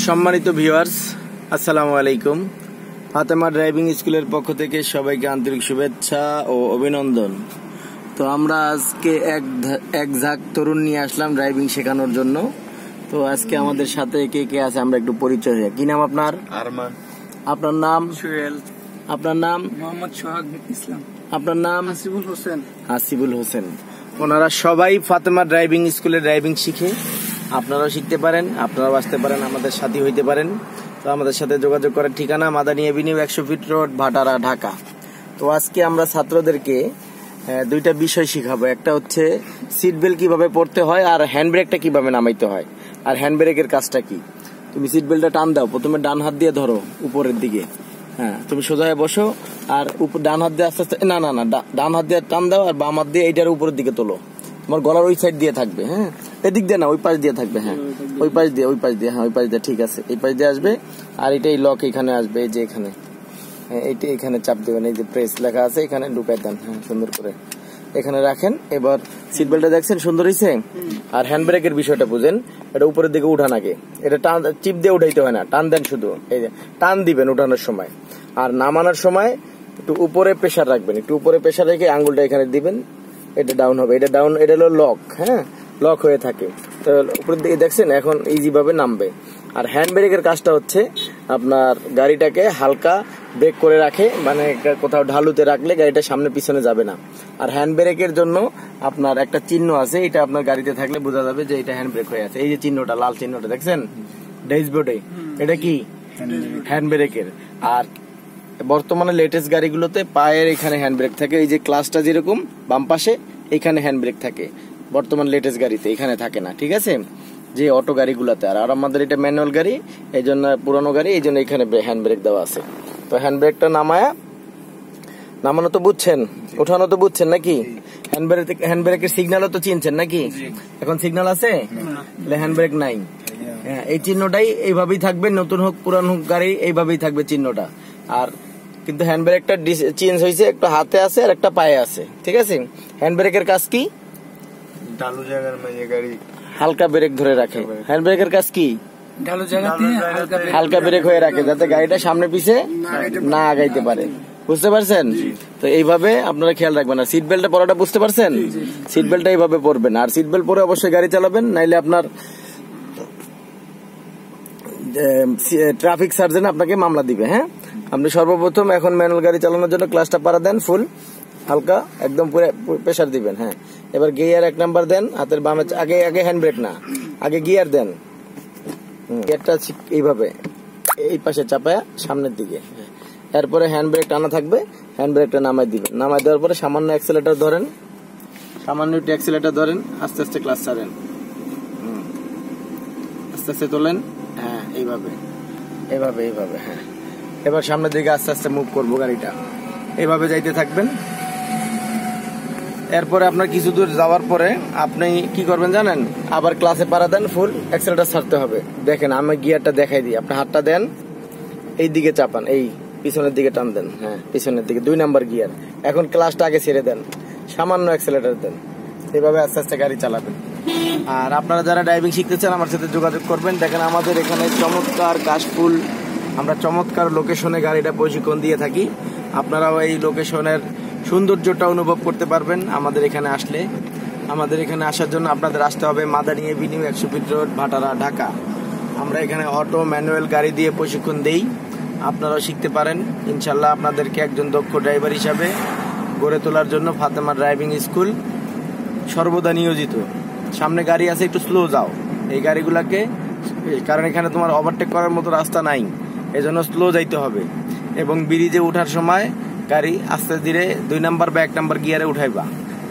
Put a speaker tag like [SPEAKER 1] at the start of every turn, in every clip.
[SPEAKER 1] সম্মানিত ভিউয়ার্স, আসসালামু আলাইকুম। ফাতেমা ড্রাইভিং স্কুলের পক্ষ থেকে সবাইকে আন্তরিক শুভেচ্ছা ও অভিনন্দন। তো আমরা আজকে এক ঝাঁক তরুণ নিয়ে আসলাম ড্রাইভিং শেখানোর জন্য। তো আজকে আমাদের সাথে কে কে আছে আমরা একটু পরিচয় হই। কি নাম আপনার?
[SPEAKER 2] আরমান।
[SPEAKER 1] আপনার নাম?
[SPEAKER 2] সুহেল।
[SPEAKER 1] আপনার নাম?
[SPEAKER 2] মোহাম্মদ সোহাগ ইসলাম।
[SPEAKER 1] আপনার নাম?
[SPEAKER 2] হাসিবুল হোসেন।
[SPEAKER 1] হাসিবুল হোসেন। ওনারা সবাই ফাতেমা ড্রাইভিং স্কুলে ড্রাইভিং শিখে। আপনারাও শিখতে পারেন, আপনারাও আসতে পারেন, আমাদের সাথী হইতে পারেন। তো আমাদের সাথে যোগাযোগ করার ঠিকানা মাদানী এভিনিউ 100 ফিট রোড, ভাটারা, ঢাকা। তো আজকে আমরা ছাত্রদেরকে দুইটা বিষয় শিখাবো। একটা হচ্ছে সিট বেল্ট কিভাবে পরতে হয়, আর হ্যান্ড ব্রেকটা কিভাবে নামাইতে হয়, আর হ্যান্ড ব্রেকের কাজটা কি। তুমি সিট বেল্টটা টান দাও, প্রথমে ডান হাত দিয়ে ধরো উপরের দিকে। হ্যাঁ, তুমি সোজা হয়ে বসো, আর ডান হাত দিয়ে আস্তে আস্তে ডান হাত দিয়ে টান দাও, আর বাম হাত দিয়ে এইটার উপরের দিকে তোলো। তোমার গলার ওই সাইড দিয়ে থাকবে। হ্যাঁ, এদিক দিয়ে না, ওই পাশ দিয়ে থাকবে। হ্যাঁ, ওই পাশ দিয়ে হ্যাঁ, ওই পাশ দিয়ে। ঠিক আছে, এই পাশ দিয়ে আসবে, আর এটাই লক এখানে আসবে, এই যে এখানে। হ্যাঁ, এইটা এখানে চাপ দেবেন, এই যে প্রেস লেখা আছে এখানে ঢুকাই দেন। হ্যাঁ, সুন্দর করে এখানে রাখেন। এবার সিট বেল্টটা দেখছেন সুন্দর হয়েছে। আর হ্যান্ড ব্রেকের বিষয়টা বুঝেন, এটা উপরের দিকে উঠান আগে। এটা টান, চিপ দিয়ে উঠাইতে হয় না, টান দেন শুধু। এই যে টান দিবেন উঠানোর সময়, আর নামানোর সময় একটু উপরে প্রেসার রাখবেন। একটু উপরে প্রেসার রেখে আঙ্গুলটা এখানে দিবেন, এটা ডাউন হবে। এটা ডাউন, এটা হলো লক। হ্যাঁ, লক হয়ে থাকে। তো উপরের দিকে দেখছেন এখন ইজি ভাবে নামবে। আর হ্যান্ড ব্রেকের কাজটা হচ্ছে আপনার গাড়িটাকে হালকা ব্রেক করে রাখে, মানে কোথাও ঢালুতে রাখলে গাড়িটা সামনে পিছনে যাবে না। আর হ্যান্ড ব্রেকের জন্য আপনার একটা চিহ্ন আছে, এটা আপনার গাড়িতে থাকলে বোঝা যাবে যে এটা হ্যান্ড ব্রেক হয়ে আছে। এই যে চিহ্নটা, লাল চিহ্নটা দেখছেন ড্যাশবোর্ডে, এটা কি হ্যান্ড ব্রেকের। আর বর্তমানে লেটেস্ট গাড়িগুলোতে পায়ের এখানে হ্যান্ড ব্রেক থাকে। এই যে ক্লাসটা যেরকম বাম পাশে, এখানে হ্যান্ড ব্রেক থাকে। বর্তমান লেটেস্ট গাড়িতে এখানে থাকে না, ঠিক আছে, যে অটো গাড়িগুলোতে। আর আমাদের এটা ম্যানুয়াল গাড়ি, এই জন্য পুরানো গাড়ি, এই জন্য এখানে হ্যান্ড ব্রেক দেওয়া আছে। তো হ্যান্ড ব্রেকটা নামানো তো বুঝছেন, উঠানো তো বুঝছেন নাকি? হ্যান্ড ব্রেকের সিগন্যালও তো চিনছেন নাকি? এখন সিগন্যাল আছে, হ্যান্ড ব্রেক নাই। হ্যাঁ, এই চিহ্নটাই এইভাবেই থাকবে, নতুন হোক পুরান হোক গাড়ি এইভাবেই থাকবে চিহ্নটা। আর কিন্তু হ্যান্ড ব্রেকটা চেঞ্জ হয়েছে, একটা হাতে আছে আর একটা পায়ে আছে, ঠিক আছে। হ্যান্ড ব্রেকের কাজ কি?
[SPEAKER 2] ঢালু জায়গার মাঝে গাড়ি
[SPEAKER 1] হালকা ব্রেক ধরে রাখে। হ্যান্ড ব্রেকের কাজ কি?
[SPEAKER 2] ঢালু জায়গাতে
[SPEAKER 1] হালকা ব্রেক হয়ে রাখে, যাতে গাড়িটা সামনে পিছে না আগাইতে পারে। বুঝতে পারছেন? তো এইভাবে আপনারা খেয়াল রাখবেন। আর সিট বেল্টটা পরাটা বুঝতে পারছেন? সিট বেল্টটা এইভাবে পরবেন, আর সিট বেল্ট পরে অবশ্যই গাড়ি চালাবেন, নাইলে আপনার ট্রাফিক সার্জেন আপনাকে মামলা দিবে। হ্যাঁ, আপনি সর্বপ্রথম এখন ম্যানুয়াল গাড়ি চালানোর জন্য ক্লাসটা পারা দেন, ফুল হালকা একদম পুরো প্রেসার দিবেন। হ্যাঁ, এবার গিয়ার 1 নাম্বার দেন, হাতের বামে। আগে হ্যান্ড ব্রেক না, আগে গিয়ার দেন। গিয়ারটা এইভাবে এই পাশে চাপায়া সামনের দিকে। এরপরে হ্যান্ড ব্রেক টানা থাকবে, হ্যান্ড ব্রেকটা নামাই দিবেন। নামাই দেওয়ার পরে সামান্য অ্যাক্সেলেটর ধরেন, আস্তে আস্তে ক্লাস ছাড়েন, আস্তে আস্তে তোলেন। হ্যাঁ, এইভাবে। হ্যাঁ, এবার সামনের দিকে আস্তে আস্তে মুভ করবো গাড়িটা, এইভাবে যাইতে থাকবেন। এরপরে আপনার কিছু দূর যাওয়ার পরে আপনি কি করবেন জানেন? আবার ক্লাসে পারা দেন, ফুল অ্যাক্সেলেটর ছাড়তে হবে। দেখেন, আমি গিয়ারটা দেখাই দিই। আপনি হাতটা দেন, এই দিকে চাপান, এই পিছনের দিকে টান দেন। হ্যাঁ, পিছনের দিকে 2 নাম্বার গিয়ার। এখন ক্লাসটা আগে ছেড়ে দেন, সামান্য অ্যাক্সেলেটর দেন। এইভাবে আস্তে আস্তে গাড়ি চালাবেন। আর আপনারা যারা ড্রাইভিং শিখতে চান আমার সাথে যোগাযোগ করবেন। দেখেন, আমাদের এখানে চমৎকার কাশফুল, আমরা চমৎকার লোকেশনে গাড়িটা প্রশিক্ষণ দিয়ে থাকি। আপনারাও এই লোকেশনের সৌন্দর্যটা অনুভব করতে পারবেন আমাদের এখানে আসলে। আমাদের এখানে আসার জন্য আপনাদের আসতে হবে মাদানী এভিনিউ 100 ফিট রোড, ভাটারা, ঢাকা। আমরা এখানে অটো ম্যানুয়াল গাড়ি দিয়ে প্রশিক্ষণ দেই, আপনারাও শিখতে পারেন ইনশাল্লাহ। আপনাদেরকে একজন দক্ষ ড্রাইভার হিসাবে গড়ে তোলার জন্য ফাতেমা ড্রাইভিং স্কুল সর্বদা নিয়োজিত। সামনে গাড়ি আছে, একটু স্লো যাও এই গাড়িগুলাকে, কারণ এখানে তোমার ওভারটেক করার মতো রাস্তা নাই, এজন্য স্লো যাইতে হবে। এবং ব্রিজে ওঠার সময় গাড়ি আস্তে ধীরে 2 নাম্বার বা 1 নাম্বার গিয়ারে উঠাইবা।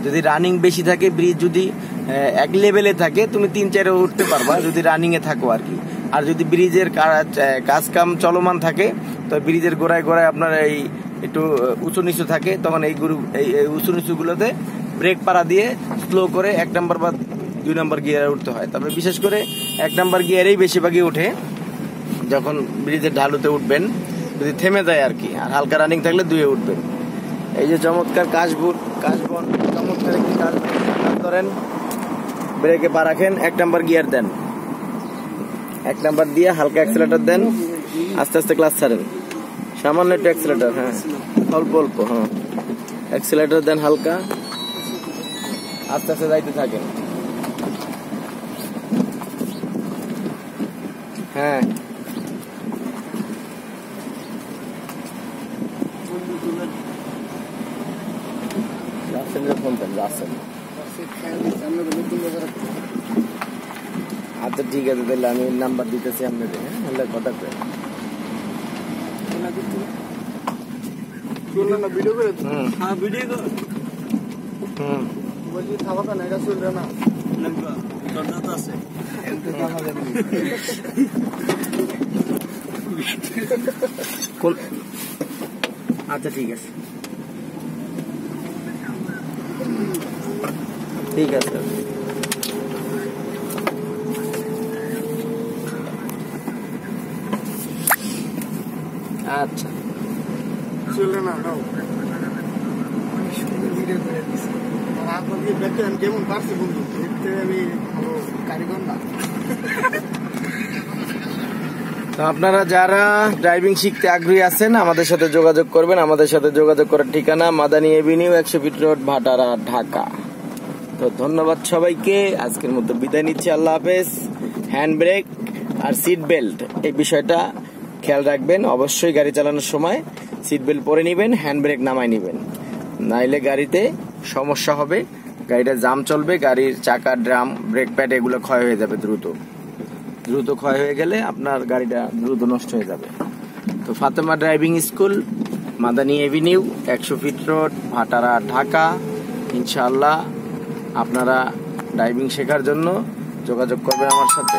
[SPEAKER 1] যদি রানিং বেশি থাকে, ব্রিজ যদি 1 লেভেলে থাকে, তুমি 3-4 উঠতে পারবা যদি রানিং এ থাকো আর কি। আর যদি ব্রিজের কাজ কাম চলমান থাকে, তো ব্রিজের গোড়ায় আপনার এই একটু উঁচু নিচু থাকে, তখন এই উঁচু নিচু গুলোতে ব্রেক পাড়া দিয়ে স্লো করে 1 নাম্বার বা 2 নাম্বার গিয়ারে উঠতে হয়। তবে বিশেষ করে 1 নাম্বার গিয়ারেই বেশিরভাগই ওঠে যখন ব্রিজের ঢালুতে উঠবেন, যদি থেমে যায় আর কি। আর হালকা রানিং থাকলে 2-এ উঠবেন। এই যে চমৎকার কাশবন, চমৎকার একটি কাশবন ধরেন, ব্রেকে পা রাখেন, 1 নাম্বার গিয়ার দেন, 1 নাম্বার দিয়ে হালকা অ্যাক্সিলারেটর দেন, আস্তে আস্তে ক্লাস ছাড়েন, সামান্য একটু অ্যাক্সিলারেটর, হ্যাঁ অল্প অল্প, হ্যাঁ অ্যাক্সিলারেটর দেন হালকা, আস্তে আস্তে যাইতে থাকেন। হ্যাঁ ফোন দেন, আসেন। আচ্ছা ঠিক আছে, তাহলে আমি নাম্বার দিতেছি আপনাদের, হ্যাঁ কথা করে।
[SPEAKER 2] ভিডিও করে
[SPEAKER 1] হ্যাঁ
[SPEAKER 2] ভিডিও কর। বলছি থাকা না, এটা চলবে না, আছে
[SPEAKER 1] আচ্ছা ঠিক আছে, ঠিক আছে। আচ্ছা
[SPEAKER 2] চলবে না, যেমন পারছি বন্ধু, আমি কারিগর না।
[SPEAKER 1] তো আপনারা যারা ড্রাইভিং শিখতে আগ্রহী আছেন আমাদের সাথে যোগাযোগ করবেন। আমাদের সাথে যোগাযোগ করার ঠিকানা মাদানী এভিনিউ, 100 ফিট রোড, ভাটারা, ঢাকা। তো ধন্যবাদ সবাইকে, আজকের মতো বিদায় নিচ্ছি, আল্লাহ হাফেজ। হ্যান্ড ব্রেক আর সিট বেল্ট এই বিষয়টা খেয়াল রাখবেন, অবশ্যই গাড়ি চালানোর সময় সিট বেল্ট পরে নিবেন, হ্যান্ড ব্রেক নামাই নিবেন, নাইলে গাড়িতে সমস্যা হবে, গাড়িটা জাম চলবে, গাড়ির চাকা, ড্রাম, ব্রেক প্যাড এগুলো ক্ষয় হয়ে যাবে, দ্রুত ক্ষয় হয়ে গেলে আপনার গাড়িটা দ্রুত নষ্ট হয়ে যাবে। তো Fatema driving school, Madani Avenue, 100 fit road, ভাটারা, ঢাকা। ইনশাআল্লাহ আপনারা ড্রাইভিং শেখার জন্য যোগাযোগ করবেন আমার সাথে।